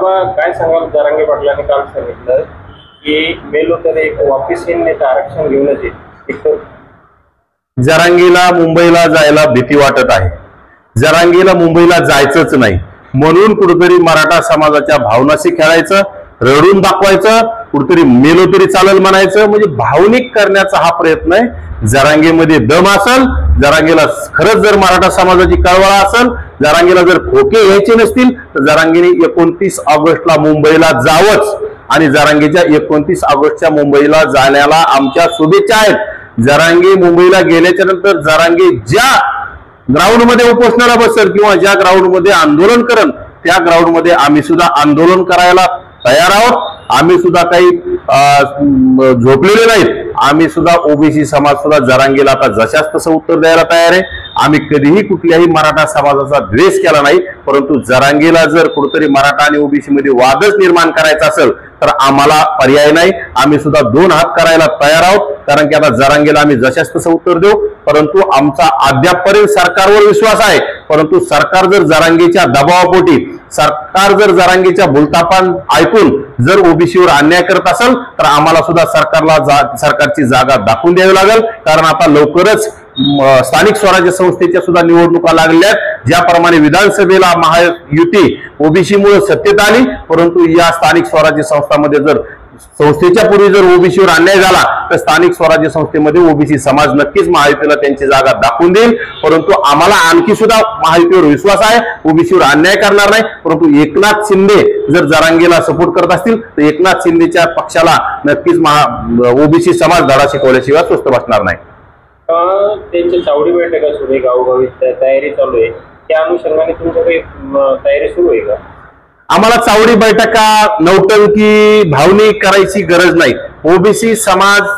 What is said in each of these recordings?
बाबा काय सांगाल, जरांगे पाटलांनी काल सांगितलं की मेलो तर एक वापिस येईन, नाही तर आरक्षण घेऊनच येईल. जरांगीला मुंबईला जायला भीती वाटत आहे. जरांगीला मुंबईला जायचंच नाही म्हणून कुठेतरी मराठा समाजाच्या भावनाशी खेळायचं, रडून दाखवायचं, कुठेतरी मेलो तरी चालेल म्हणायचं, म्हणजे भावनिक करण्याचा हा प्रयत्न आहे. जरांगेमध्ये दम असेल, जरांगेला खरंच जर मराठा समाजाची कळवळा असेल, जरांगेला जर खोके घ्यायचे नसतील तर जरांगेने 29 ऑगस्टला मुंबईला जावंच आणि जरांगेच्या 29 ऑगस्टच्या मुंबईला जाण्याला आमच्या शुभेच्छा आहेत. जरांगे मुंबईला गेल्याच्या नंतर जरांगे ज्या ग्राउंड मध्ये उपोषणाला बसेल किंवा ज्या ग्राउंड मध्ये आंदोलन करेल त्या ग्राउंड मध्ये आम्ही सुद्धा आंदोलन करायला तयार आहोत. आम्ही सुद्धा काही झोपलेले नाहीत. आम्ही सुद्धा ओबीसी समाज सुद्धा जरांगेला आता जशास तसं उत्तर द्यायला तयार आहे. आम्ही कधीही कुठल्याही मराठा समाजाचा द्वेष केला नाही, परंतु जरांगेला जर कुठेतरी मराठा आणि ओबीसी मध्ये वादच निर्माण करायचा असेल तर आम्हाला पर्याय नाही. आम्ही सुद्धा दोन हात करायला तयार आहोत, कारण की आता जरांगेला आम्ही जशास तसं उत्तर देऊ. परंतु आमचा अद्यापपर्यंत सरकारवर विश्वास आहे, परंतु सरकार जर जरांगेच्या दबावापोटी, सरकार जर जरांगेच्या भूलथापान ऐकून जर ओबीसीवर अन्याय करत असेल तर आम्हाला सुद्धा सरकारची जागा दाखवून द्यावी लागेल. कारण आता लवकरच स्थानिक स्वराज्य संस्थेच्या सुद्धा निवडणुका लागल्यात. ज्याप्रमाणे विधानसभेला महायुती ओबीसी मुळे सत्तेत आली, परंतु या स्थानिक स्वराज्य संस्थांमध्ये जर संस्थेच्या पूर्वी जर ओबीसीवर अन्याय झाला तर स्थानिक स्वराज्य संस्थेमध्ये ओबीसी समाज नक्कीच महायुतीला त्यांची जागा दाखवून देईल. परंतु आम्हाला आणखी सुद्धा महायुतीवर विश्वास आहे, ओबीसीवर अन्याय करणार नाही. परंतु एकनाथ शिंदे जर जरांगेला सपोर्ट करत असतील तर एकनाथ शिंदेच्या पक्षाला नक्कीच ओबीसी समाज धडा शिकवल्याशिवाय स्वस्त बसणार नाही. त्यांची चावडी बैठका सुरू आहे, गावोगावी तयारी चालू आहे, त्या अनुषंगाने तुमच्याकडे तयारी सुरू आहे का? आम्हाला चावडी बैठका, नौटंकी, भावनिक करायची गरज नाही. ओबीसी समाज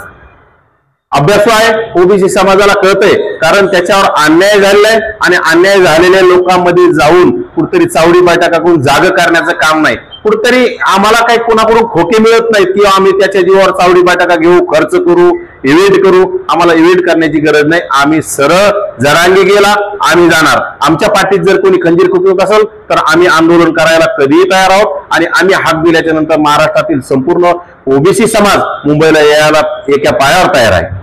अभ्यासू आहे, ओबीसी समाजाला कळतंय, कारण त्याच्यावर अन्याय झालेला आहे आणि अन्याय झालेल्या लोकांमध्ये जाऊन कुठतरी चावडी बैठका करून जाग करण्याचं काम नाही. कुठतरी आम्हाला काही कोणाकडून खोके मिळत नाहीत किंवा आम्ही त्याच्या जीवावर चावडी बैठका घेऊ, खर्च करू, इव्हेंट करू. आम्हाला इव्हेंट करण्याची गरज नाही. आम्ही सरळ जरांगे गेला आम्ही जाणार. आमच्या पाठीत जर कोणी खंजीर खुपवत असेल तर आम्ही आंदोलन करायला कधीही तयार आहोत आणि आम्ही हाक दिल्याच्या नंतर महाराष्ट्रातील संपूर्ण ओबीसी समाज मुंबईला यायला एका पायावर तयार आहे.